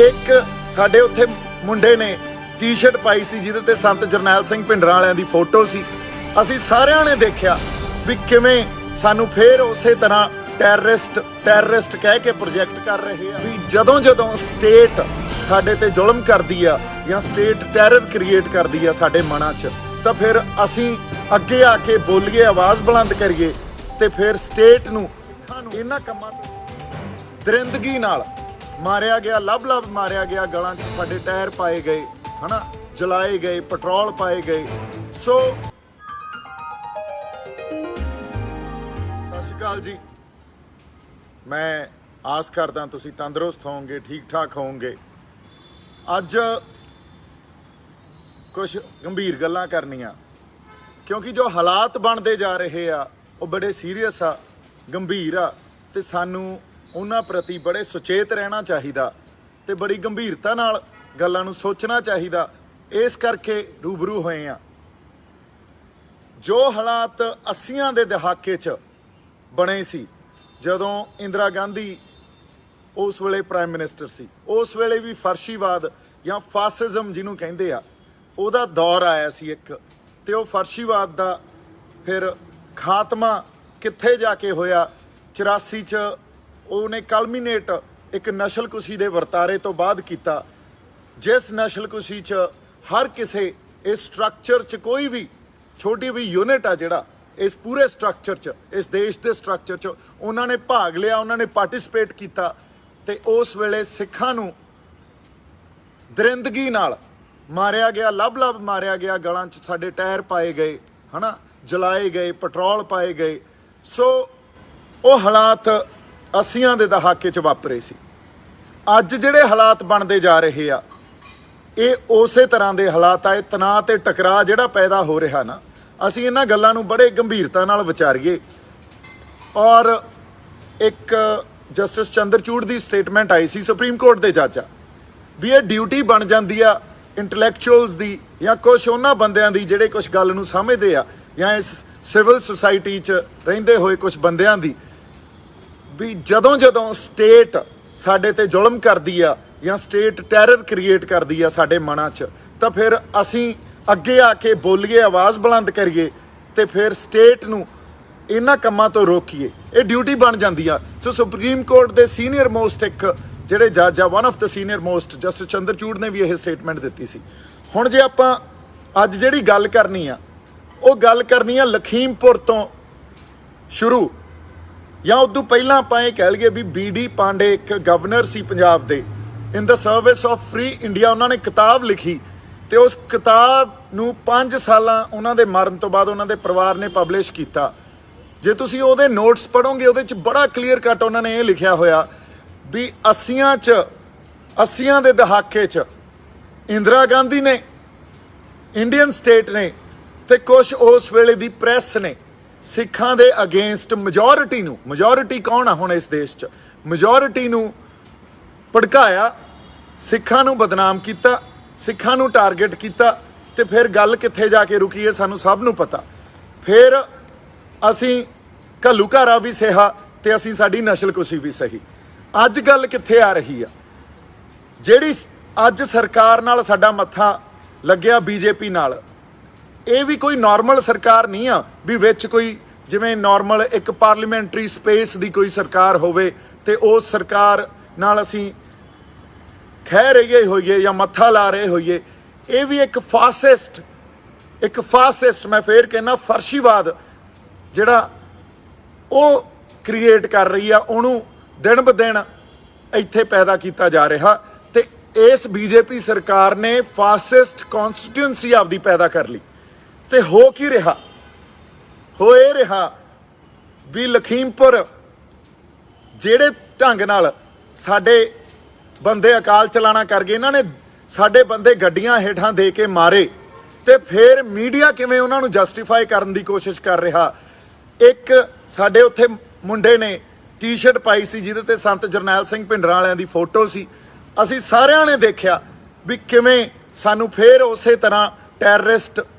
ਇੱਕ ਸਾਡੇ ਉੱਥੇ ਮੁੰਡੇ ਨੇ ਟੀ-ਸ਼ਰਟ ਪਾਈ ਸੀ ਜਿਹਦੇ ਤੇ ਸੰਤ ਜਰਨੈਲ ਸਿੰਘ ਭਿੰਡਰਾਂ ਵਾਲਿਆਂ ਦੀ ਫੋਟੋ ਸੀ। ਅਸੀਂ ਸਾਰਿਆਂ ਨੇ ਦੇਖਿਆ ਵੀ ਕਿਵੇਂ ਸਾਨੂੰ ਫੇਰ ਉਸੇ ਤਰ੍ਹਾਂ ਟੈਰਰਿਸਟ ਕਹਿ ਕੇ ਪ੍ਰੋਜੈਕਟ ਕਰ ਰਹੇ ਆ ਵੀ ਜਦੋਂ ਸਟੇਟ ਸਾਡੇ ਤੇ ਜ਼ੁਲਮ ਕਰਦੀ ਆ ਜਾਂ ਸਟੇਟ ਟੈਰਰ ਕ੍ਰੀਏਟ ਕਰਦੀ ਆ ਸਾਡੇ ਮਨਾਂ 'ਚ, ਤਾਂ ਫਿਰ ਅਸੀਂ ਅੱਗੇ ਆ ਕੇ ਬੋਲੀਏ, ਆਵਾਜ਼ ਬੁਲੰਦ ਕਰੀਏ ਤੇ ਫਿਰ ਸਟੇਟ ਨੂੰ ਇਹਨਾਂ ਕੰਮਾਂ ਦਰਿੰਦਗੀ ਨਾਲ ਮਾਰਿਆ ਗਿਆ, ਲੱਭ ਮਾਰਿਆ ਗਿਆ, ਗਲਾਂ 'ਚ ਸਾਡੇ ਟਾਇਰ ਪਾਏ ਗਏ, ਹਨਾ, ਜਲਾਏ ਗਏ, ਪੈਟਰੋਲ ਪਾਏ ਗਏ। ਸੋ ਸਤਿ ਸ਼੍ਰੀ ਅਕਾਲ ਜੀ, ਮੈਂ ਆਸ ਕਰਦਾ ਤੁਸੀਂ ਤੰਦਰੁਸਤ ਹੋਵੋਗੇ, ਠੀਕ ਠਾਕ ਹੋਵੋਗੇ। ਅੱਜ ਕੁਝ ਗੰਭੀਰ ਗੱਲਾਂ ਕਰਨੀਆਂ ਕਿਉਂਕਿ ਜੋ ਹਾਲਾਤ ਬਣਦੇ ਜਾ ਰਹੇ ਆ ਉਹ ਬੜੇ ਸੀਰੀਅਸ ਆ, ਗੰਭੀਰ ਆ ਤੇ ਸਾਨੂੰ ਉਹਨਾਂ ਪ੍ਰਤੀ ਬੜੇ ਸੁਚੇਤ ਰਹਿਣਾ ਚਾਹੀਦਾ ਤੇ ਬੜੀ ਗੰਭੀਰਤਾ ਨਾਲ ਗੱਲਾਂ ਨੂੰ ਸੋਚਣਾ ਚਾਹੀਦਾ। ਇਸ ਕਰਕੇ ਰੂਬਰੂ ਹੋਏ ਆ। ਜੋ ਹਾਲਾਤ 80ਆਂ ਦੇ ਦਹਾਕੇ 'ਚ ਬਣੇ ਸੀ ਜਦੋਂ ਇੰਦਰਾ ਗਾਂਧੀ ਉਸ ਵੇਲੇ ਪ੍ਰਾਈਮ ਮਿਨਿਸਟਰ ਸੀ, ਉਸ ਵੇਲੇ ਵੀ ਫਰਸ਼ੀਵਾਦ ਜਾਂ ਫਾਸਿਜ਼ਮ ਜਿਹਨੂੰ ਕਹਿੰਦੇ ਆ ਉਹਦਾ ਦੌਰ ਆਇਆ ਸੀ ਇੱਕ, ਤੇ ਉਹ ਫਰਸ਼ੀਵਾਦ ਦਾ ਫਿਰ ਖਾਤਮਾ ਕਿੱਥੇ ਜਾ ਕੇ ਹੋਇਆ 84 'ਚ ਉਹਨੇ ਕਲਮੀਨੇਟ ਇੱਕ ਨਸ਼ਲਕੁਸ਼ੀ ਦੇ ਵਰਤਾਰੇ ਤੋਂ ਬਾਅਦ ਕੀਤਾ, ਜਿਸ ਨਸ਼ਲਕੁਸ਼ੀ 'ਚ ਹਰ ਕਿਸੇ ਇਸ ਸਟਰਕਚਰ 'ਚ ਕੋਈ ਵੀ ਛੋਟੀ ਵੀ ਯੂਨਿਟ ਆ ਜਿਹੜਾ ਇਸ ਪੂਰੇ ਸਟਰਕਚਰ 'ਚ, ਇਸ ਦੇਸ਼ ਦੇ ਸਟਰਕਚਰ 'ਚ ਉਹਨਾਂ ਨੇ ਭਾਗ ਲਿਆ, ਉਹਨਾਂ ਨੇ ਪਾਰਟਿਸਿਪੇਟ ਕੀਤਾ ਤੇ ਉਸ ਵੇਲੇ ਸਿੱਖਾਂ ਨੂੰ ਦਰਿੰਦਗੀ ਨਾਲ ਮਾਰਿਆ ਗਿਆ, ਲੱਭ ਮਾਰਿਆ ਗਿਆ, ਗਲਾਂ 'ਚ ਸਾਡੇ ਟਾਇਰ ਪਾਏ ਗਏ, ਹਨਾ, ਜਲਾਏ ਗਏ, ਪੈਟਰੋਲ ਪਾਏ ਗਏ। ਸੋ ਉਹ ਹਾਲਾਤ 80ਆਂ ਦੇ ਦਹਾਕੇ 'ਚ ਵਾਪਰੇ ਸੀ। ਅੱਜ ਜਿਹੜੇ ਹਾਲਾਤ ਬਣਦੇ ਜਾ ਰਹੇ ਆ ਇਹ ਉਸੇ ਤਰ੍ਹਾਂ ਦੇ ਹਾਲਾਤ ਆ। ਇਹ ਤਣਾਅ ਤੇ ਟਕਰਾਅ ਜਿਹੜਾ ਪੈਦਾ ਹੋ ਰਿਹਾ ਨਾ, ਅਸੀਂ ਇਹਨਾਂ ਗੱਲਾਂ ਨੂੰ ਬੜੇ ਗੰਭੀਰਤਾ ਨਾਲ ਵਿਚਾਰੀਏ। ਔਰ ਇੱਕ ਜਸਟਿਸ ਚੰਦਰਚੂੜ ਦੀ ਸਟੇਟਮੈਂਟ ਆਈ ਸੀ ਸੁਪਰੀਮ ਕੋਰਟ ਦੇ ਜੱਜ ਆ ਵੀ ਇਹ ਡਿਊਟੀ ਬਣ ਜਾਂਦੀ ਆ ਇੰਟੈਲੈਕਚੁਅਲਸ ਦੀ ਜਾਂ ਕੁਛ ਉਹਨਾਂ ਬੰਦਿਆਂ ਦੀ ਜਿਹੜੇ ਕੁਛ ਗੱਲ ਨੂੰ ਸਮਝਦੇ ਆ ਜਾਂ ਇਸ ਸਿਵਲ ਸੁਸਾਇਟੀ 'ਚ ਰਹਿੰਦੇ ਹੋਏ ਕੁਛ ਬੰਦਿਆਂ ਦੀ, ਵੀ ਜਦੋਂ ਸਟੇਟ ਸਾਡੇ ਤੇ ਜ਼ੁਲਮ ਕਰਦੀ ਆ ਜਾਂ ਸਟੇਟ ਟੈਰਰ ਕ੍ਰੀਏਟ ਕਰਦੀ ਆ ਸਾਡੇ ਮਨਾਂ 'ਚ, ਤਾਂ ਫਿਰ ਅਸੀਂ ਅੱਗੇ ਆ ਕੇ ਬੋਲੀਏ, ਆਵਾਜ਼ ਬੁਲੰਦ ਕਰੀਏ ਤੇ ਫਿਰ ਸਟੇਟ ਨੂੰ ਇਹਨਾਂ ਕੰਮਾਂ ਤੋਂ ਰੋਕੀਏ। ਇਹ ਡਿਊਟੀ ਬਣ ਜਾਂਦੀ ਆ। ਸੋ ਸੁਪਰੀਮ ਕੋਰਟ ਦੇ ਸੀਨੀਅਰ ਮੋਸਟ ਇੱਕ ਜਿਹੜੇ ਜੱਜ ਆ, one of the senior most justice Chandrachud ਨੇ ਵੀ ਇਹ ਸਟੇਟਮੈਂਟ ਦਿੱਤੀ ਸੀ। ਹੁਣ ਜੇ ਆਪਾਂ ਅੱਜ ਜਿਹੜੀ ਗੱਲ ਕਰਨੀ ਆ ਉਹ ਗੱਲ ਕਰਨੀ ਆ ਲਖੀਮਪੁਰ ਤੋਂ ਸ਼ੁਰੂ, ਜਾਂ ਉਦੋਂ ਪਹਿਲਾਂ ਆਪਾਂ ਇਹ ਕਹਿ ਲਈਏ ਵੀ BD ਪਾਂਡੇ ਇੱਕ ਗਵਰਨਰ ਸੀ ਪੰਜਾਬ ਦੇ, ਇਨ ਦ ਸਰਵਿਸ ਆਫ ਫ੍ਰੀ ਇੰਡੀਆ। ਉਹਨਾਂ ਨੇ ਕਿਤਾਬ ਲਿਖੀ ਤੇ ਉਸ ਕਿਤਾਬ ਨੂੰ 5 ਸਾਲਾਂ ਉਹਨਾਂ ਦੇ ਮਰਨ ਤੋਂ ਬਾਅਦ ਉਹਨਾਂ ਦੇ ਪਰਿਵਾਰ ਨੇ ਪਬਲਿਸ਼ ਕੀਤਾ। ਜੇ ਤੁਸੀਂ ਉਹਦੇ ਨੋਟਸ ਪੜ੍ਹੋਗੇ ਉਹਦੇ 'ਚ ਬੜਾ ਕਲੀਅਰ ਕੱਟ ਉਹਨਾਂ ਨੇ ਇਹ ਲਿਖਿਆ ਹੋਇਆ ਵੀ 80ਆਂ ਦੇ ਦਹਾਕੇ 'ਚ ਇੰਦਰਾ ਗਾਂਧੀ ਨੇ, ਇੰਡੀਅਨ ਸਟੇਟ ਨੇ ਤੇ ਕੁਛ ਉਸ ਵੇਲੇ ਦੀ ਪ੍ਰੈਸ ਨੇ ਸਿੱਖਾਂ ਦੇ ਅਗੇਂਸਟ ਮੈਜੋਰਿਟੀ ਨੂੰ, ਮੈਜੋਰਿਟੀ ਕੌਣ ਆ ਹੁਣ ਇਸ ਦੇਸ਼ 'ਚ, ਮੈਜੋਰਿਟੀ ਨੂੰ ਭੜਕਾਇਆ, ਸਿੱਖਾਂ ਨੂੰ ਬਦਨਾਮ ਕੀਤਾ, ਸਿੱਖਾਂ ਨੂੰ ਟਾਰਗੇਟ ਕੀਤਾ। ਤੇ ਫਿਰ ਗੱਲ ਕਿੱਥੇ ਜਾ ਕੇ ਰੁਕੀ ਹੈ ਸਾਨੂੰ ਸਭ ਨੂੰ ਪਤਾ। ਫਿਰ ਅਸੀਂ ਘੱਲੂਘਾਰਾ ਵੀ ਸਹਿਆ ਤੇ ਅਸੀਂ ਸਾਡੀ ਨਸਲਕੁਸ਼ੀ ਵੀ ਸਹੀ। ਅੱਜ ਗੱਲ ਕਿੱਥੇ ਆ ਰਹੀ ਆ? ਜਿਹੜੀ ਅੱਜ ਸਰਕਾਰ ਨਾਲ ਸਾਡਾ ਮੱਥਾ ਲੱਗਿਆ BJP ਨਾਲ, ਇਹ ਵੀ ਕੋਈ ਨਾਰਮਲ ਸਰਕਾਰ ਨਹੀਂ ਆ ਵੀ ਵਿੱਚ ਕੋਈ ਜਿਵੇਂ ਨਾਰਮਲ ਇੱਕ ਪਾਰਲੀਮੈਂਟਰੀ ਸਪੇਸ ਦੀ ਕੋਈ ਸਰਕਾਰ ਹੋਵੇ ਤੇ ਉਸ ਸਰਕਾਰ ਨਾਲ ਅਸੀਂ ਖਹਿ ਰਹੇ ਹੋਈਏ ਜਾਂ ਮੱਥਾ ਲਾ ਰਹੇ ਹੋਈਏ। ਇਹ ਵੀ ਇੱਕ ਫਾਸਿਸਟ ਮੈਂ ਫੇਰ ਕਹਿੰਦਾ ਫਰਸ਼ੀਵਾਦ ਜਿਹੜਾ ਉਹ ਕ੍ਰੀਏਟ ਕਰ ਰਹੀ ਆ, ਉਹਨੂੰ ਦਿਨ ਬ ਦਿਨ ਇੱਥੇ ਪੈਦਾ ਕੀਤਾ ਜਾ ਰਿਹਾ। ਤੇ ਇਸ BJP ਸਰਕਾਰ ਨੇ ਫਾਸਿਸਟ ਕੌਨਸਟੀਟਿਊਂਸੀ ਆਪਦੀ ਪੈਦਾ ਕਰ ਲਈ। ਤੇ ਹੋ ਕੀ ਰਿਹਾ? ਹੋ ਇਹ ਰਿਹਾ ਵੀ ਲਖੀਮਪੁਰ ਜਿਹੜੇ ਢੰਗ ਨਾਲ ਸਾਡੇ ਬੰਦੇ ਅਕਾਲ ਚਲਾਣਾ ਕਰ ਗਏ, ਇਹਨਾਂ ਨੇ ਸਾਡੇ ਬੰਦੇ ਗੱਡੀਆਂ ਹੇਠਾਂ ਦੇ ਕੇ ਮਾਰੇ ਤੇ ਫਿਰ ਮੀਡੀਆ ਕਿਵੇਂ ਉਹਨਾਂ ਨੂੰ ਜਸਟੀਫਾਈ ਕਰਨ ਦੀ ਕੋਸ਼ਿਸ਼ ਕਰ ਰਿਹਾ। ਇੱਕ ਸਾਡੇ ਉੱਥੇ ਮੁੰਡੇ ਨੇ ਟੀ-ਸ਼ਰਟ ਪਾਈ ਸੀ ਜਿਹਦੇ ਤੇ ਸੰਤ ਜਰਨੈਲ ਸਿੰਘ ਭਿੰਡਰਾਂ ਵਾਲਿਆਂ ਦੀ ਫੋਟੋ ਸੀ। ਅਸੀਂ ਸਾਰਿਆਂ ਨੇ ਦੇਖਿਆ ਵੀ ਕਿਵੇਂ ਸਾਨੂੰ ਫੇਰ ਉਸੇ ਤਰ੍ਹਾਂ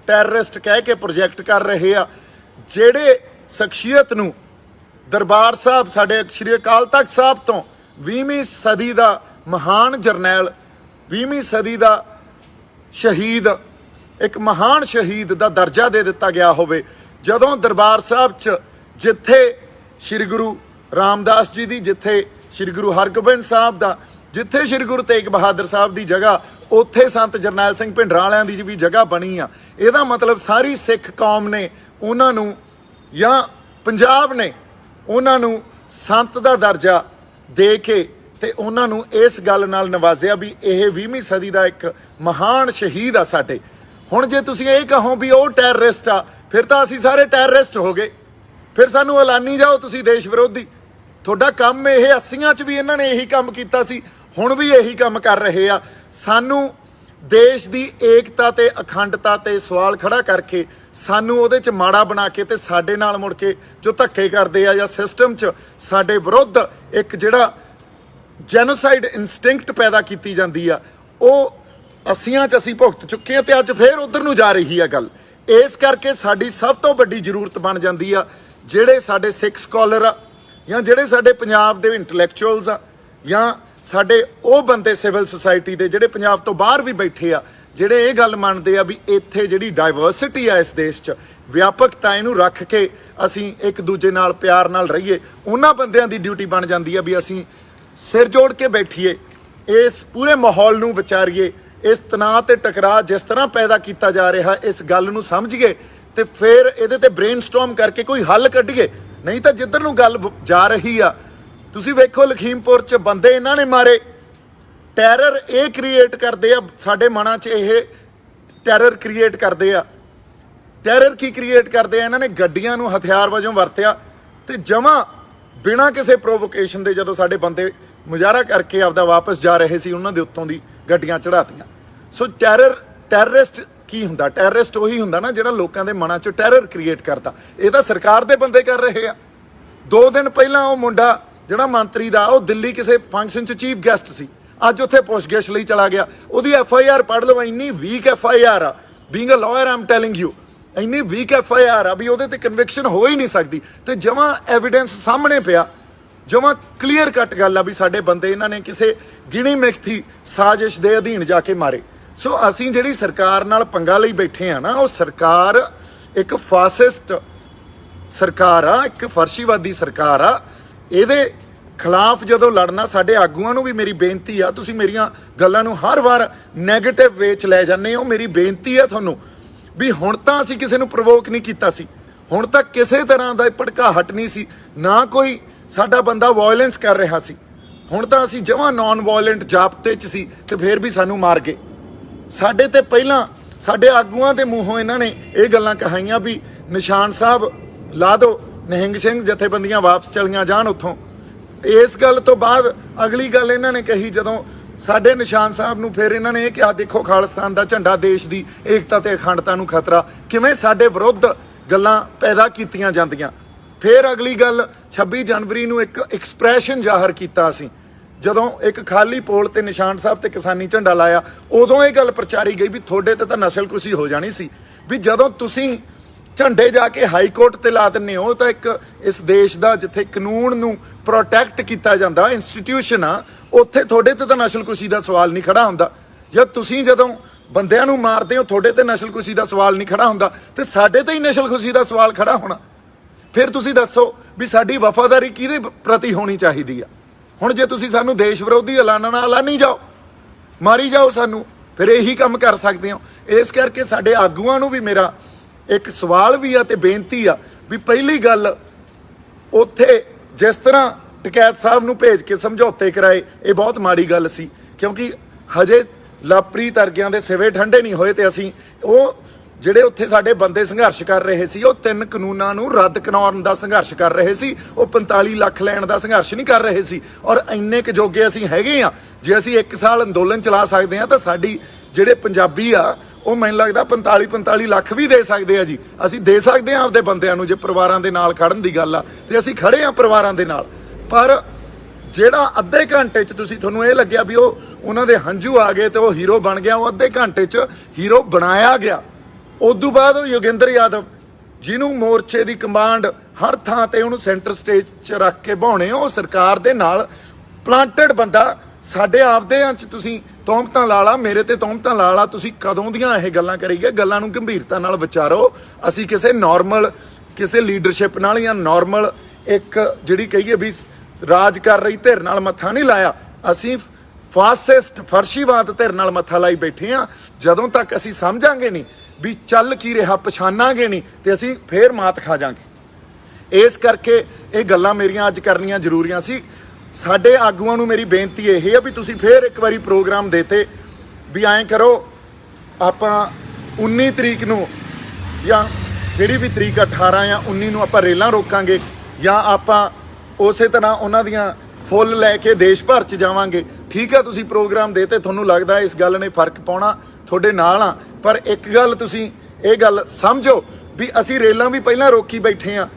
ਟੈਰਰਿਸਟ ਕਹਿ ਕੇ ਪ੍ਰੋਜੈਕਟ ਕਰ ਰਹੇ ਆ, ਜਿਹੜੇ ਸ਼ਖਸੀਅਤ ਨੂੰ ਦਰਬਾਰ ਸਾਹਿਬ ਸਾਡੇ ਸ਼੍ਰੀ ਅਕਾਲ ਤਖਤ ਸਾਹਿਬ ਤੋਂ 20ਵੀਂ ਸਦੀ ਦਾ ਮਹਾਨ ਜਰਨੈਲ 20ਵੀਂ ਸਦੀ ਦਾ ਸ਼ਹੀਦ, ਇੱਕ ਮਹਾਨ ਸ਼ਹੀਦ ਦਾ ਦਰਜਾ ਦੇ ਦਿੱਤਾ ਗਿਆ ਹੋਵੇ। ਜਦੋਂ ਦਰਬਾਰ ਸਾਹਿਬ 'ਚ ਜਿੱਥੇ ਸ਼੍ਰੀ ਗੁਰੂ ਰਾਮਦਾਸ ਜੀ ਦੀ, ਜਿੱਥੇ ਸ਼੍ਰੀ ਗੁਰੂ ਹਰਗੋਬਿੰਦ ਸਾਹਿਬ ਦਾ, ਜਿੱਥੇ ਸ਼੍ਰੀ ਗੁਰੂ ਤੇਗ ਬਹਾਦਰ ਸਾਹਿਬ ਦੀ ਜਗ੍ਹਾ, ਉੱਥੇ ਸੰਤ ਜਰਨੈਲ ਸਿੰਘ ਭਿੰਡਰਾਂ ਵਾਲਿਆਂ ਦੀ ਵੀ ਜਗ੍ਹਾ ਬਣੀ ਆ। ਇਹਦਾ ਮਤਲਬ ਸਾਰੀ ਸਿੱਖ ਕੌਮ ਨੇ ਉਹਨਾਂ ਨੂੰ, ਜਾਂ ਪੰਜਾਬ ਨੇ ਉਹਨਾਂ ਨੂੰ ਸੰਤ ਦਾ ਦਰਜਾ ਦੇ ਕੇ ਤੇ ਉਹਨਾਂ ਨੂੰ ਇਸ ਗੱਲ ਨਾਲ ਨਵਾਜ਼ਿਆ ਵੀ ਇਹ 20ਵੀਂ ਸਦੀ ਦਾ ਇੱਕ ਮਹਾਨ ਸ਼ਹੀਦ ਆ ਸਾਡੇ। ਹੁਣ ਜੇ ਤੁਸੀਂ ਇਹ ਕਹੋ ਵੀ ਉਹ ਟੈਰਰਿਸਟ ਆ, ਫਿਰ ਤਾਂ ਅਸੀਂ ਸਾਰੇ ਟੈਰਰਿਸਟ ਹੋ ਗਏ, ਫਿਰ ਸਾਨੂੰ ਐਲਾਨੀ ਜਾਓ ਤੁਸੀਂ ਦੇਸ਼ ਵਿਰੋਧੀ। ਤੁਹਾਡਾ ਕੰਮ ਇਹ 80s 'ਚ ਵੀ ਇਹਨਾਂ ਨੇ ਇਹੀ ਕੰਮ ਕੀਤਾ ਸੀ, ਹੁਣ ਵੀ ਇਹੀ ਕੰਮ ਕਰ ਰਹੇ ਆ। ਸਾਨੂੰ ਦੇਸ਼ ਦੀ ਏਕਤਾ ਤੇ ਅਖੰਡਤਾ ਤੇ ਸਵਾਲ ਖੜਾ ਕਰਕੇ ਸਾਨੂੰ ਉਹਦੇ 'ਚ ਮਾੜਾ ਬਣਾ ਕੇ ਤੇ ਸਾਡੇ ਨਾਲ ਮੁੜ ਕੇ ਜੋ ਧੱਕੇ ਕਰਦੇ ਆ ਜਾਂ ਸਿਸਟਮ 'ਚ ਸਾਡੇ ਵਿਰੁੱਧ ਇੱਕ ਜਿਹੜਾ ਜੈਨੋਸਾਈਡ ਇਨਸਟਿੰਕਟ ਪੈਦਾ ਕੀਤੀ ਜਾਂਦੀ ਆ, ਉਹ 80s 'ਚ ਅਸੀਂ ਭੁਗਤ ਚੁੱਕੇ ਆ ਤੇ ਅੱਜ ਫੇਰ ਉਧਰ ਨੂੰ ਜਾ ਰਹੀ ਆ ਗੱਲ। ਇਸ ਕਰਕੇ ਸਾਡੀ ਸਭ ਤੋਂ ਵੱਡੀ ਜ਼ਰੂਰਤ ਬਣ ਜਾਂਦੀ ਆ ਜਿਹੜੇ ਸਾਡੇ ਸਿੱਖ ਸਕਾਲਰ ਆ, ਜਾਂ ਜਿਹੜੇ ਸਾਡੇ ਪੰਜਾਬ ਦੇ ਇੰਟੈਲੈਕਚੁਅਲਸ ਆ, ਜਾਂ ਸਾਡੇ ਉਹ ਬੰਦੇ ਸਿਵਲ ਸੁਸਾਇਟੀ ਦੇ ਜਿਹੜੇ ਪੰਜਾਬ ਤੋਂ ਬਾਹਰ ਵੀ ਬੈਠੇ ਆ, ਜਿਹੜੇ ਇਹ ਗੱਲ ਮੰਨਦੇ ਆ ਵੀ ਇੱਥੇ ਜਿਹੜੀ ਡਾਇਵਰਸਿਟੀ ਆ ਇਸ ਦੇਸ਼ 'ਚ, ਵਿਆਪਕਤਾ, ਇਹਨੂੰ ਰੱਖ ਕੇ ਅਸੀਂ ਇੱਕ ਦੂਜੇ ਨਾਲ ਪਿਆਰ ਨਾਲ ਰਹੀਏ। ਉਹਨਾਂ ਬੰਦਿਆਂ ਦੀ ਡਿਊਟੀ ਬਣ ਜਾਂਦੀ ਆ ਵੀ ਅਸੀਂ ਸਿਰ ਜੋੜ ਕੇ ਬੈਠੀਏ, ਇਸ ਪੂਰੇ ਮਾਹੌਲ ਨੂੰ ਵਿਚਾਰੀਏ, ਇਸ ਤਣਾਅ ਤੇ ਟਕਰਾਅ ਜਿਸ ਤਰ੍ਹਾਂ ਪੈਦਾ ਕੀਤਾ ਜਾ ਰਿਹਾ ਇਸ ਗੱਲ ਨੂੰ ਸਮਝੀਏ ਤੇ ਫਿਰ ਇਹਦੇ ਤੇ ਬ੍ਰੇਨਸਟਾਰਮ ਕਰਕੇ ਕੋਈ ਹੱਲ ਕੱਢੀਏ। ਨਹੀਂ ਤਾਂ ਜਿੱਧਰ ਨੂੰ ਗੱਲ ਜਾ ਰਹੀ ਆ, ਤੁਸੀਂ ਵੇਖੋ ਲਖੀਮਪੁਰ 'ਚ ਬੰਦੇ ਇਹਨਾਂ ਨੇ ਮਾਰੇ। ਟੈਰਰ ਇਹ ਕ੍ਰੀਏਟ ਕਰਦੇ ਆ ਸਾਡੇ ਮਨਾਂ 'ਚ, ਇਹ ਟੈਰਰ ਕ੍ਰੀਏਟ ਕਰਦੇ ਆ। ਟੈਰਰ ਕੀ ਕ੍ਰੀਏਟ ਕਰਦੇ ਆ? ਇਹਨਾਂ ਨੇ ਗੱਡੀਆਂ ਨੂੰ ਹਥਿਆਰ ਵਜੋਂ ਵਰਤਿਆ ਤੇ ਜਮਾਂ ਬਿਨਾਂ ਕਿਸੇ ਪ੍ਰੋਵੋਕੇਸ਼ਨ ਦੇ ਜਦੋਂ ਸਾਡੇ ਬੰਦੇ ਮੁਜ਼ਾਹਰਾ ਕਰਕੇ ਆਪਦਾ ਵਾਪਸ ਜਾ ਰਹੇ ਸੀ, ਉਹਨਾਂ ਦੇ ਉੱਤੋਂ ਦੀ ਗੱਡੀਆਂ ਚੜਾਤੀਆਂ। ਸੋ ਟੈਰਰਿਸਟ ਕੀ ਹੁੰਦਾ? ਟੈਰਰਿਸਟ ਉਹੀ ਹੁੰਦਾ ਨਾ ਜਿਹੜਾ ਲੋਕਾਂ ਦੇ ਮਨਾਂ 'ਚ ਟੈਰਰ ਕ੍ਰੀਏਟ ਕਰਦਾ। ਇਹ ਤਾਂ ਸਰਕਾਰ ਦੇ ਬੰਦੇ ਕਰ ਰਹੇ ਆ। 2 ਦਿਨ ਪਹਿਲਾਂ ਉਹ ਮੁੰਡਾ ਜਿਹੜਾ ਮੰਤਰੀ ਦਾ, ਉਹ ਦਿੱਲੀ ਕਿਸੇ ਫੰਕਸ਼ਨ 'ਚ ਚੀਫ ਗੈਸਟ ਸੀ, ਅੱਜ ਉੱਥੇ ਪੁੱਛਗਿੱਛ ਲਈ ਚਲਾ ਗਿਆ। ਉਹਦੀ FIR ਪੜ੍ਹ ਲਓ, ਇੰਨੀ ਵੀਕ FIR ਆ। Being a liar am telling you, ਇੰਨੀ ਵੀਕ FIR ਆ ਵੀ ਉਹਦੇ ਤੇ ਕਨਵਿਕਸ਼ਨ ਹੋ ਹੀ ਨਹੀਂ ਸਕਦੀ। ਤੇ ਜਮਾਂ ਐਵੀਡੈਂਸ ਸਾਹਮਣੇ ਪਿਆ, ਜਮਾਂ ਕਲੀਅਰ ਕੱਟ ਗੱਲ ਆ ਵੀ ਸਾਡੇ ਬੰਦੇ ਇਹਨਾਂ ਨੇ ਕਿਸੇ ਗਿਣੀ ਮਿਥੀ ਸਾਜ਼ਿਸ਼ ਦੇ ਅਧੀਨ ਜਾ ਕੇ ਮਾਰੇ। ਸੋ ਅਸੀਂ ਜਿਹੜੀ ਸਰਕਾਰ ਨਾਲ ਪੰਗਾ ਲਈ ਬੈਠੇ ਆ ਨਾ, ਉਹ ਸਰਕਾਰ ਇੱਕ ਫਾਸਿਸਟ ਸਰਕਾਰ ਆ, ਇੱਕ ਫਰਸ਼ੀਵਾਦੀ ਸਰਕਾਰ ਆ। ਇਹਦੇ ਖਿਲਾਫ ਜਦੋਂ ਲੜਨਾ, ਸਾਡੇ ਆਗੂਆਂ ਨੂੰ ਵੀ ਮੇਰੀ ਬੇਨਤੀ ਆ, ਤੁਸੀਂ ਮੇਰੀਆਂ ਗੱਲਾਂ ਨੂੰ ਹਰ ਵਾਰ ਨੈਗੇਟਿਵ ਵੇ 'ਚ ਲੈ ਜਾਂਦੇ ਹੋ। ਮੇਰੀ ਬੇਨਤੀ ਆ ਤੁਹਾਨੂੰ ਵੀ ਹੁਣ ਤਾਂ ਅਸੀਂ ਕਿਸੇ ਨੂੰ ਪ੍ਰਵੋਕ ਨਹੀਂ ਕੀਤਾ ਸੀ, ਹੁਣ ਤੱਕ ਕਿਸੇ ਤਰ੍ਹਾਂ ਦਾ ਭੜਕਾਹਟ ਨਹੀਂ ਸੀ, ਨਾ ਕੋਈ ਸਾਡਾ ਬੰਦਾ ਵਾਇਲੈਂਸ ਕਰ ਰਿਹਾ ਸੀ। ਹੁਣ ਤਾਂ ਅਸੀਂ ਜਮਾਂ ਨਾਨ ਵਾਇਲੈਂਟ ਜਾਬਤੇ 'ਚ ਸੀ ਤੇ ਫਿਰ ਵੀ ਸਾਨੂੰ ਮਾਰ ਗਏ। ਸਾਡੇ ਤੇ ਪਹਿਲਾਂ ਸਾਡੇ ਆਗੂਆਂ ਦੇ ਮੂੰਹੋਂ ਇਹਨਾਂ ਨੇ ਇਹ ਗੱਲਾਂ ਕਹਾਈਆਂ ਵੀ ਨਿਸ਼ਾਨ ਸਾਹਿਬ ਲਾ ਦਿਓ, ਨਿਹੰਗ ਸਿੰਘ ਜਥੇਬੰਦੀਆਂ ਵਾਪਸ ਚਲੀਆਂ ਜਾਣ ਉੱਥੋਂ। ਇਸ ਗੱਲ ਤੋਂ ਬਾਅਦ ਅਗਲੀ ਗੱਲ ਇਹਨਾਂ ਨੇ ਕਹੀ ਜਦੋਂ ਸਾਡੇ ਨਿਸ਼ਾਨ ਸਾਹਿਬ ਨੂੰ, ਫਿਰ ਇਹਨਾਂ ਨੇ ਇਹ ਕਿਹਾ ਦੇਖੋ ਖਾਲਿਸਤਾਨ ਦਾ ਝੰਡਾ ਦੇਸ਼ ਦੀ ਏਕਤਾ ਤੇ ਅਖੰਡਤਾ ਨੂੰ ਖਤਰਾ, ਕਿਵੇਂ ਸਾਡੇ ਵਿਰੁੱਧ ਗੱਲਾਂ ਪੈਦਾ ਕੀਤੀਆਂ ਜਾਂਦੀਆਂ। ਫਿਰ ਅਗਲੀ ਗੱਲ 26 ਜਨਵਰੀ ਨੂੰ ਇੱਕ ਐਕਸਪ੍ਰੈਸ਼ਨ ਜ਼ਾਹਰ ਕੀਤਾ ਅਸੀਂ, ਜਦੋਂ ਇੱਕ ਖਾਲੀ ਪੋਲ ਤੇ ਨਿਸ਼ਾਨ ਸਾਹਿਬ ਤੇ ਕਿਸਾਨੀ ਝੰਡਾ ਲਾਇਆ। ਉਦੋਂ ਇਹ ਗੱਲ ਪ੍ਰਚਾਰੀ ਗਈ ਵੀ ਤੁਹਾਡੇ ਤੇ ਤਾਂ ਨਸਲਕੁਸ਼ੀ ਹੋ ਜਾਣੀ ਸੀ, ਵੀ ਜਦੋਂ ਤੁਸੀਂ ਝੰਡੇ ਜਾ ਕੇ ਹਾਈ ਕੋਰਟ ਤੇ ਲਾ ਦਿੰਦੇ ਹੋ ਤਾਂ ਇੱਕ ਇਸ ਦੇਸ਼ ਦਾ ਜਿੱਥੇ ਕਾਨੂੰਨ ਨੂੰ ਪ੍ਰੋਟੈਕਟ ਕੀਤਾ ਜਾਂਦਾ ਇੰਸਟੀਟਿਊਸ਼ਨ ਆ, ਉੱਥੇ ਤੁਹਾਡੇ ਤੇ ਤਾਂ ਨਸਲਕੁਸ਼ੀ ਦਾ ਸਵਾਲ ਨਹੀਂ ਖੜਾ ਹੁੰਦਾ। ਜਦ ਤੁਸੀਂ ਜਦੋਂ ਬੰਦਿਆਂ ਨੂੰ ਮਾਰਦੇ ਹੋ ਤੁਹਾਡੇ ਤੇ ਨਸਲਕੁਸ਼ੀ ਦਾ ਸਵਾਲ ਨਹੀਂ ਖੜਾ ਹੁੰਦਾ ਤੇ ਸਾਡੇ ਤੇ ਹੀ ਨਸਲਕੁਸ਼ੀ ਦਾ ਸਵਾਲ ਖੜਾ ਹੋਣਾ। ਫਿਰ ਤੁਸੀਂ ਦੱਸੋ ਵੀ ਸਾਡੀ ਵਫਾਦਾਰੀ ਕਿਹਦੇ ਪ੍ਰਤੀ ਹੋਣੀ ਚਾਹੀਦੀ ਆ? ਹੁਣ ਜੇ ਤੁਸੀਂ ਸਾਨੂੰ ਦੇਸ਼ ਵਿਰੋਧੀ ਐਲਾਨਣਾ, ਐਲਾਨੀ ਜਾਓ, ਮਾਰੀ ਜਾਓ ਸਾਨੂੰ, ਫਿਰ ਇਹੀ ਕੰਮ ਕਰ ਸਕਦੇ ਹੋ। ਇਸ ਕਰਕੇ ਸਾਡੇ ਆਗੂਆਂ ਨੂੰ ਵੀ ਮੇਰਾ ਇੱਕ ਸਵਾਲ ਵੀ ਆ ਤੇ ਬੇਨਤੀ ਆ ਵੀ ਪਹਿਲੀ ਗੱਲ, ਉੱਥੇ ਜਿਸ ਤਰ੍ਹਾਂ ਟਕੈਤ ਸਾਹਿਬ ਨੂੰ ਭੇਜ ਕੇ ਸਮਝੌਤੇ ਕਰਾਏ, ਇਹ ਬਹੁਤ ਮਾੜੀ ਗੱਲ ਸੀ, ਕਿਉਂਕਿ ਹਜੇ ਲਵਪ੍ਰੀਤ ਅਰਗਿਆਂ ਦੇ ਸਿਵੇ ਠੰਡੇ ਨਹੀਂ ਹੋਏ ਤੇ ਅਸੀਂ ਉਹ ਜਿਹੜੇ ਉੱਥੇ ਸਾਡੇ ਬੰਦੇ ਸੰਘਰਸ਼ ਕਰ ਰਹੇ ਸੀ, ਉਹ 3 ਕਾਨੂੰਨਾਂ ਨੂੰ ਰੱਦ ਕਰਾਉਣ ਦਾ ਸੰਘਰਸ਼ ਕਰ ਰਹੇ ਸੀ, ਉਹ 45 ਲੱਖ ਲੈਣ ਦਾ ਸੰਘਰਸ਼ ਨਹੀਂ ਕਰ ਰਹੇ ਸੀ। ਔਰ ਇੰਨੇ ਕੁ ਜੋਗੇ ਅਸੀਂ ਹੈਗੇ ਆ, ਜੇ ਅਸੀਂ 1 ਸਾਲ ਅੰਦੋਲਨ ਚਲਾ ਸਕਦੇ ਆ ਤਾਂ ਸਾਡੀ ਜਿਹੜੇ ਪੰਜਾਬੀ ਆ ਉਹ ਮੈਨੂੰ ਲੱਗਦਾ 45 ਲੱਖ ਵੀ ਦੇ ਸਕਦੇ ਆ ਜੀ। ਅਸੀਂ ਦੇ ਸਕਦੇ ਆ ਆਪਦੇ ਬੰਦਿਆਂ ਨੂੰ, ਜੇ ਪਰਿਵਾਰਾਂ ਦੇ ਨਾਲ ਖੜਨ ਦੀ ਗੱਲ ਆ ਤੇ ਅਸੀਂ ਖੜੇ ਆ ਪਰਿਵਾਰਾਂ ਦੇ ਨਾਲ। ਪਰ ਜਿਹੜਾ ਅੱਧੇ ਘੰਟੇ 'ਚ ਤੁਹਾਨੂੰ ਇਹ ਲੱਗਿਆ ਵੀ ਉਹ ਉਹਨਾਂ ਦੇ ਹੰਝੂ ਆ ਗਏ ਤੇ ਉਹ ਹੀਰੋ ਬਣ ਗਿਆ, ਉਹ ਅੱਧੇ ਘੰਟੇ 'ਚ ਹੀਰੋ ਬਣਾਇਆ ਗਿਆ। ਉਦੋਂ ਬਾਅਦ ਉਹ ਯੋਗਿੰਦਰ ਯਾਦਵ, ਜਿਹਨੂੰ ਮੋਰਚੇ ਦੀ ਕਮਾਂਡ ਹਰ ਥਾਂ ਤੇ ਉਹਨੂੰ ਸੈਂਟਰ ਸਟੇਜ 'ਚ ਰੱਖ ਕੇ ਭਾਉਣੇ, ਉਹ ਸਰਕਾਰ ਦੇ ਨਾਲ ਪਲਾਂਟਡ ਬੰਦਾ ਸਾਡੇ ਆਪਦਿਆਂ 'ਚ ਤੁਸੀਂ ਤੌਮਤਾਂ ਲਾ ਲਾ, ਮੇਰੇ ਤੇ ਤੌਮਤਾਂ ਲਾ ਲਾ। ਤੁਸੀਂ ਕਦੋਂ ਦੀਆਂ ਇਹ ਗੱਲਾਂ ਕਰੀ ਗਏ? ਗੱਲਾਂ ਨੂੰ ਗੰਭੀਰਤਾ ਨਾਲ ਵਿਚਾਰੋ। ਅਸੀਂ ਕਿਸੇ ਨਾਰਮਲ, ਕਿਸੇ ਲੀਡਰਸ਼ਿਪ ਨਾਲ ਜਾਂ ਨਾਰਮਲ ਇੱਕ ਜਿਹੜੀ ਕਹੀਏ ਵੀ ਰਾਜ ਕਰ ਰਹੀ ਧਿਰ ਨਾਲ ਮੱਥਾ ਨਹੀਂ ਲਾਇਆ। ਅਸੀਂ ਫਾਸਿਸਟ ਫਰਸ਼ੀਵਾਦ ਧਿਰ ਨਾਲ ਮੱਥਾ ਲਾਈ ਬੈਠੇ ਹਾਂ। ਜਦੋਂ ਤੱਕ ਅਸੀਂ ਸਮਝਾਂਗੇ ਨਹੀਂ ਵੀ ਚੱਲ ਕੀ ਰਿਹਾ, ਪਛਾਣਾਂਗੇ ਨਹੀਂ, ਤੇ ਅਸੀਂ ਫੇਰ ਮਾਤ ਖਾ ਜਾਾਂਗੇ। ਇਸ ਕਰਕੇ ਇਹ ਗੱਲਾਂ ਮੇਰੀਆਂ ਅੱਜ ਕਰਨੀਆਂ ਜ਼ਰੂਰੀਆਂ ਸੀ। ਸਾਡੇ ਆਗੂਆਂ ਨੂੰ ਮੇਰੀ ਬੇਨਤੀ ਇਹ ਹੈ ਵੀ ਤੁਸੀਂ ਫੇਰ ਇੱਕ ਵਾਰੀ ਪ੍ਰੋਗਰਾਮ ਦੇਤੇ ਵੀ ਐਂ ਕਰੋ, ਆਪਾਂ 19 ਤਰੀਕ ਨੂੰ ਜਾਂ ਜਿਹੜੀ ਵੀ ਤਰੀਕ 18 ਜਾਂ 19 ਨੂੰ ਆਪਾਂ ਰੇਲਾਂ ਰੋਕਾਂਗੇ, ਜਾਂ ਆਪਾਂ ਉਸੇ ਤਰ੍ਹਾਂ ਉਹਨਾਂ ਦੀਆਂ ਫੁੱਲ ਲੈ ਕੇ ਦੇਸ਼ ਭਰ 'ਚ ਜਾਵਾਂਗੇ। ਠੀਕ ਹੈ, ਤੁਸੀਂ ਪ੍ਰੋਗਰਾਮ ਦੇਤੇ, ਤੁਹਾਨੂੰ ਲੱਗਦਾ ਇਸ ਗੱਲ ਨੇ ਫਰਕ ਪਾਉਣਾ, ਤੁਹਾਡੇ ਨਾਲ ਆ। ਪਰ ਇੱਕ ਗੱਲ ਤੁਸੀਂ ਇਹ ਗੱਲ ਸਮਝੋ ਵੀ ਅਸੀਂ ਰੇਲਾਂ ਵੀ ਪਹਿਲਾਂ ਰੋਕੀ ਬੈਠੇ ਆ।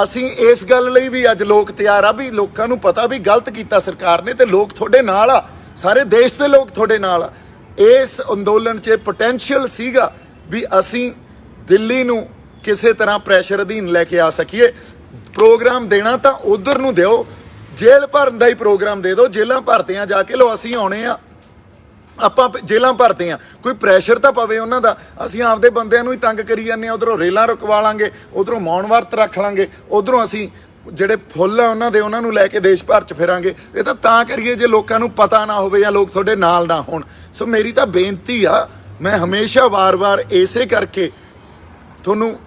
ਅਸੀਂ ਇਸ ਗੱਲ ਲਈ ਵੀ ਅੱਜ ਲੋਕ ਤਿਆਰ ਆ ਵੀ ਲੋਕਾਂ ਨੂੰ ਪਤਾ ਵੀ ਗਲਤ ਕੀਤਾ ਸਰਕਾਰ ਨੇ, ਤੇ ਲੋਕ ਤੁਹਾਡੇ ਨਾਲ ਆ, ਸਾਰੇ ਦੇਸ਼ ਦੇ ਲੋਕ ਤੁਹਾਡੇ ਨਾਲ ਆ। ਇਸ ਅੰਦੋਲਨ 'ਚ ਪੋਟੈਂਸ਼ੀਅਲ ਸੀਗਾ ਵੀ ਅਸੀਂ ਦਿੱਲੀ ਨੂੰ ਕਿਸੇ ਤਰ੍ਹਾਂ ਪ੍ਰੈਸ਼ਰ ਅਧੀਨ ਲੈ ਕੇ ਆ ਸਕੀਏ। ਪ੍ਰੋਗਰਾਮ ਦੇਣਾ ਤਾਂ ਉਧਰ ਨੂੰ ਦਿਓ, ਜੇਲ੍ਹ ਭਰਨ ਦਾ ਹੀ ਪ੍ਰੋਗਰਾਮ ਦੇ ਦਿਓ। ਜੇਲ੍ਹਾਂ ਭਰਦੇ ਆ ਜਾ ਕੇ, ਲੋ ਅਸੀਂ ਆਉਣੇ ਆ, ਆਪਾਂ ਜੇਲ੍ਹਾਂ ਭਰਦੇ ਆ, ਕੋਈ ਪ੍ਰੈਸ਼ਰ ਤਾਂ ਪਵੇ ਉਹਨਾਂ ਦਾ। ਅਸੀਂ ਆਪਦੇ ਬੰਦਿਆਂ ਨੂੰ ਹੀ ਤੰਗ ਕਰੀ ਜਾਂਦੇ ਆ, ਉਧਰੋਂ ਰੇਲਾਂ ਰੁਕਵਾ ਲਾਂਗੇ, ਉਧਰੋਂ ਮੌਨ ਵਰਤ ਰੱਖ ਲਾਂਗੇ, ਉਧਰੋਂ ਅਸੀਂ ਜਿਹੜੇ ਫੁੱਲ ਆ ਉਹਨਾਂ ਦੇ ਉਹਨਾਂ ਨੂੰ ਲੈ ਕੇ ਦੇਸ਼ ਭਰ 'ਚ ਫਿਰਾਂਗੇ। ਇਹ ਤਾਂ ਕਰੀਏ ਜੇ ਲੋਕਾਂ ਨੂੰ ਪਤਾ ਨਾ ਹੋਵੇ ਜਾਂ ਲੋਕ ਤੁਹਾਡੇ ਨਾਲ ਨਾ ਹੋਣ। ਸੋ ਮੇਰੀ ਤਾਂ ਬੇਨਤੀ ਆ, ਮੈਂ ਹਮੇਸ਼ਾ ਵਾਰ-ਵਾਰ ਇਸੇ ਕਰਕੇ ਤੁਹਾਨੂੰ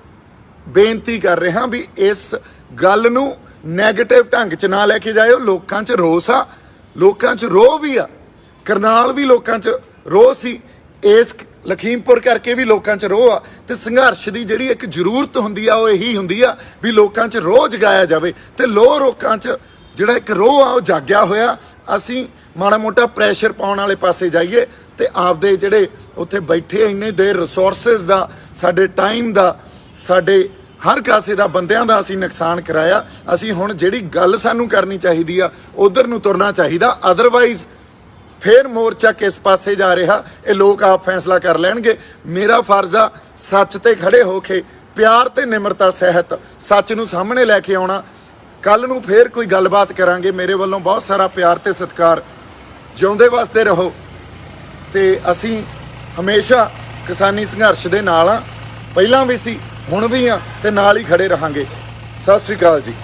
ਬੇਨਤੀ ਕਰ ਰਿਹਾ ਵੀ ਇਸ ਗੱਲ ਨੂੰ ਨੈਗੇਟਿਵ ਢੰਗ 'ਚ ਨਾ ਲੈ ਕੇ ਜਾਇਓ। ਲੋਕਾਂ 'ਚ ਰੋਸ ਆ, ਲੋਕਾਂ 'ਚ ਰੋਹ ਵੀ ਆ, ਕਰਨਾਲ ਵੀ ਲੋਕਾਂ 'ਚ ਰੋਹ ਸੀ, ਇਸ ਲਖੀਮਪੁਰ ਕਰਕੇ ਵੀ ਲੋਕਾਂ 'ਚ ਰੋਹ ਆ। ਤੇ ਸੰਘਰਸ਼ ਦੀ ਜਿਹੜੀ ਇੱਕ ਜ਼ਰੂਰਤ ਹੁੰਦੀ ਆ ਉਹ ਇਹੀ ਹੁੰਦੀ ਆ ਵੀ ਲੋਕਾਂ 'ਚ ਰੋਹ ਜਗਾਇਆ ਜਾਵੇ, ਤੇ ਲੋਕਾਂ 'ਚ ਜਿਹੜਾ ਇੱਕ ਰੋਹ ਆ ਉਹ ਜਾਗਿਆ ਹੋਇਆ। ਅਸੀਂ ਮਾੜਾ ਮੋਟਾ ਪ੍ਰੈਸ਼ਰ ਪਾਉਣ ਵਾਲੇ ਪਾਸੇ ਜਾਈਏ ਤੇ ਆਪਦੇ ਜਿਹੜੇ ਉੱਥੇ ਬੈਠੇ ਇੰਨੇ ਦੇਰ ਰਿਸੋਰਸਿਸ ਦਾ, ਸਾਡੇ ਟਾਈਮ ਦਾ, ਸਾਡੇ ਹਰ ਕਾਸੇ ਦਾ, ਬੰਦਿਆਂ ਦਾ ਅਸੀਂ ਨੁਕਸਾਨ ਕਰਾਇਆ। ਅਸੀਂ ਹੁਣ ਜਿਹੜੀ ਗੱਲ ਸਾਨੂੰ ਕਰਨੀ ਚਾਹੀਦੀ ਆ ਉਧਰ ਨੂੰ ਤੁਰਨਾ ਚਾਹੀਦਾ। ਅਦਰਵਾਈਜ਼ ਫੇਰ ਮੋਰਚਾ ਕਿਸ ਪਾਸੇ ਜਾ ਰਿਹਾ ਇਹ ਲੋਕ ਆਪ ਫੈਸਲਾ ਕਰ ਲੈਣਗੇ। ਮੇਰਾ ਫਰਜ਼ ਆ ਸੱਚ ਤੇ ਖੜੇ ਹੋ ਕੇ ਪਿਆਰ ਤੇ ਨਿਮਰਤਾ ਸਹਿਤ ਸੱਚ ਨੂੰ ਸਾਹਮਣੇ ਲੈ ਕੇ ਆਉਣਾ। ਕੱਲ ਨੂੰ ਫੇਰ ਕੋਈ ਗੱਲਬਾਤ ਕਰਾਂਗੇ। ਮੇਰੇ ਵੱਲੋਂ ਬਹੁਤ ਸਾਰਾ ਪਿਆਰ ਤੇ ਸਤਿਕਾਰ। ਜਿਉਂਦੇ ਵਸਦੇ ਰਹੋ। ਤੇ ਅਸੀਂ ਹਮੇਸ਼ਾ ਕਿਸਾਨੀ ਸੰਘਰਸ਼ ਦੇ ਨਾਲ ਆ, ਪਹਿਲਾਂ ਵੀ ਸੀ, ਹੁਣ ਵੀ ਆ, ਤੇ ਨਾਲ ਹੀ ਖੜੇ ਰਹਾਂਗੇ। ਸਤਿ ਸ਼੍ਰੀ ਅਕਾਲ ਜੀ।